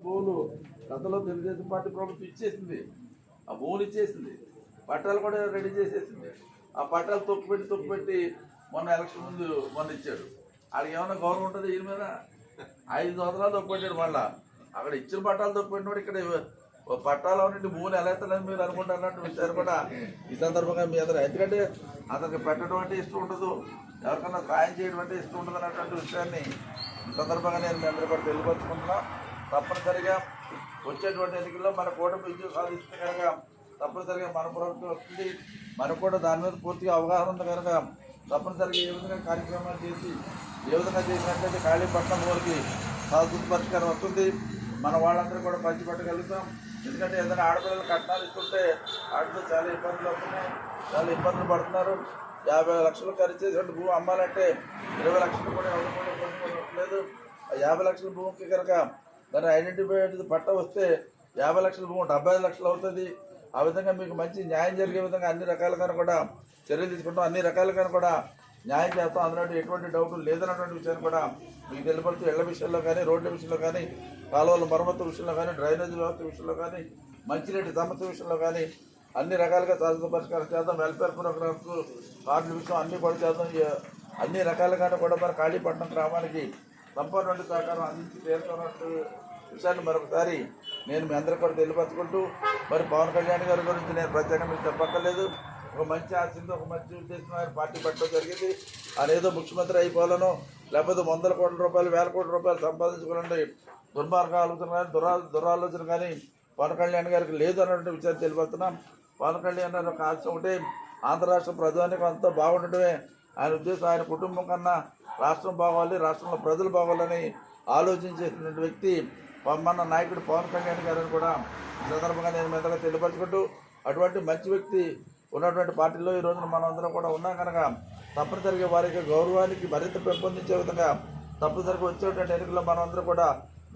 భూములు గతంలో తెలుగుదేశం పార్టీ ప్రభుత్వం ఇచ్చేసింది, ఆ భూములు ఇచ్చేసింది, పట్టాలు కూడా రెడీ చేసేసింది. ఆ పట్టాలు తొక్కుపెట్టి మొన్న ఎలక్షన్ ముందు ఇచ్చాడు. ఆడికి ఏమైనా గౌరవం ఉంటుంది ఈయన మీద? 5 సంవత్సరాలు తొక్కుపెట్టాడు. మళ్ళా అక్కడ ఇచ్చిన పట్టాలు తొక్కుపెట్టినప్పుడు ఇక్కడ పట్టాలు నుండి భూములు ఎలా ఎత్తాలని మీరు అనుకుంటున్నట్టు విషయాలు కూడా ఈ సందర్భంగా మీ అందరూ, ఎందుకంటే అతనికి పెట్టడం అంటే ఇష్టం ఉండదు, ఎవరికన్నా సాయం చేయడం అంటే ఇష్టం ఉండదు అన్నటువంటి విషయాన్ని ఈ సందర్భంగా నేను మీ అందరూ కూడా తెలియపరుచుకుంటున్నా. తప్పనిసరిగా వచ్చేటువంటి ఎన్నికల్లో మన కూటమి విజయం సాధిస్తే కనుక తప్పనిసరిగా మన ప్రభుత్వం వస్తుంది. మనకు కూడా దాని మీద పూర్తిగా అవగాహన ఉంది కనుక తప్పనిసరిగా ఏ విధంగా కార్యక్రమాలు చేసి ఏ విధంగా చేసినట్లయితే కాళీపట్నం ఊరికి శాశ్వత పరిష్కారం వస్తుంది. మన వాళ్ళందరూ కూడా పంచిపెట్టగలుగుతాం. ఎందుకంటే ఏదైనా ఆడపిల్లలు కట్నాలు ఇస్తుంటే వాటితో చాలా ఇబ్బందులు అవుతున్నాయి, చాలా ఇబ్బందులు పడుతున్నారు. 50 లక్షలు ఖర్చు చేసినట్టు భూమి అమ్మాలంటే 20 లక్షలు కూడా ఎవరు కూడా ఇవ్వట్లేదు. 50 లక్షల భూమికి కనుక దాన్ని ఐడెంటిఫై పట్ట వస్తే 50 లక్షల భూమి 75 లక్షలు అవుతుంది. ఆ విధంగా మీకు మంచి న్యాయం జరిగే విధంగా అన్ని రకాలుగా కూడా చర్యలు తీసుకుంటాం, అన్ని రకాలుగా కూడా న్యాయం చేస్తాం. అందులో ఎటువంటి డౌట్ లేదన్నటువంటి విషయాన్ని కూడా మీకు తెలియపడుతూ ఇళ్ల విషయంలో కానీ, రోడ్ల విషయంలో కానీ, కాలువల మరమ్మతు విషయంలో కానీ, డ్రైనేజీ వ్యవస్థ విషయంలో కానీ, మంచినీటి సమస్య విషయంలో కానీ అన్ని రకాలుగా శాశ్వత పరిష్కారం చేద్దాం. వెల్ఫేర్ ప్రోగ్రామ్స్, కార్డుల విషయం అన్నీ కూడా చేద్దాం. అన్ని రకాలుగా కూడా మన కాళీపట్నం గ్రామానికి సంపూర్ణ సహకారం అందించి చేరుతున్నట్టు విషయాన్ని మరొకసారి నేను మీ అందరికీ కూడా తెలియపరచుకుంటూ, మరి పవన్ కళ్యాణ్ గారి గురించి నేను ప్రత్యేకంగా మీకు చెప్పక్కర్లేదు. ఒక మంచి ఆశతో ఒక మంచి ఉద్దేశం ఆయన పార్టీ పెట్టడం జరిగింది. ఆయన ఏదో ముఖ్యమంత్రి అయిపోవాలనో లేకపోతే 100 కోట్ల రూపాయలు 1000 కోట్ల రూపాయలు సంపాదించుకోవాలంటే దుర్మార్గ ఆలోచన కానీ దురాలోచన కానీ పవన్ కళ్యాణ్ గారికి లేదు అన్నటువంటి విషయాన్ని తెలియపడుతున్నాం. పవన్ కళ్యాణ్ గారి ఒక ఆశ ఒకటే, ఆంధ్ర రాష్ట్ర ప్రజానికి అంతా బాగుండటమే ఆయన ఉద్దేశం. ఆయన కుటుంబం కన్నా రాష్ట్రం బాగోవాలి, రాష్ట్రంలో ప్రజలు బాగోవాలని ఆలోచించేటువంటి వ్యక్తి మన నాయకుడు పవన్ కళ్యాణ్ గారిని కూడా ఈ సందర్భంగా నేను మెదగా తెలియపరచుకుంటూ, అటువంటి మంచి వ్యక్తి ఉన్నటువంటి పార్టీలో ఈ రోజున మనం అందరం కూడా ఉన్నాం కనుక తప్పనిసరిగా వారికి గౌరవానికి మరింత పెంపొందించే విధంగా తప్పనిసరిగా వచ్చేటువంటి ఎన్నికల్లో మనం అందరం కూడా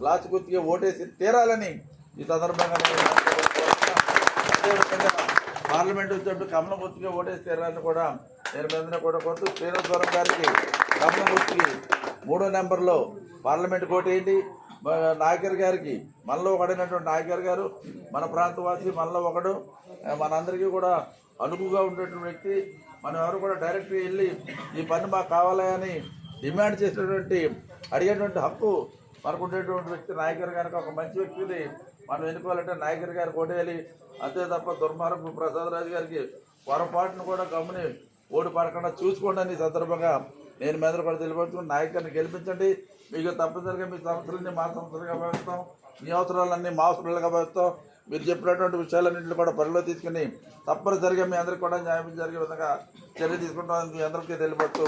గ్లాసు గుర్తుగా ఓటేసి తీరాలని ఈ సందర్భంగా అదేవిధంగా పార్లమెంట్ వచ్చేటప్పుడు కమలం గుర్తుగా ఓటేసి తీరాలని కూడా నేను మీద కూడా కోరుతూ శ్రీనివాసవరం గారికి కమలం గుర్తుకి 3వ నెంబర్లో పార్లమెంట్ కోటేయండి. నాయకర్ గారికి మనలో ఒకడైనటువంటి నాయకర్ గారు మన ప్రాంతవాసి, మనలో ఒకడు, మనందరికీ కూడా అనుకుగా ఉండేటువంటి వ్యక్తి. మనం ఎవరు కూడా డైరెక్ట్గా వెళ్ళి ఈ పని మాకు కావాలని డిమాండ్ చేసేటువంటి అడిగేటువంటి హక్కు మనకు ఉండేటువంటి వ్యక్తి నాయకర్ గారికి. ఒక మంచి వ్యక్తిని మనం ఎన్నుకోవాలంటే నాయకర్ గారు కోటేయాలి, అంతే తప్ప దుర్మార్గపు ప్రసాద్ రాజు గారికి పొరపాటును కూడా గమ్ముని ఓటు పడకుండా చూసుకోండి అని సందర్భంగా నేను మెదడు కూడా తెలియపడుతున్నాను. నాయకుడిని గెలిపించండి, మీకు తప్పనిసరిగా మీ సమస్యలన్నీ మా సమస్యలుగా భావిస్తాం, మీ అవసరాలన్నీ మా అవసరాలుగా భావిస్తాం. మీరు చెప్పినటువంటి విషయాలన్నింటినీ కూడా పరిలో తీసుకుని తప్పనిసరిగా మీ అందరికీ కూడా న్యాయం జరిగే విధంగా చర్య తీసుకుంటామని మీ అందరికీ తెలియపడుతూ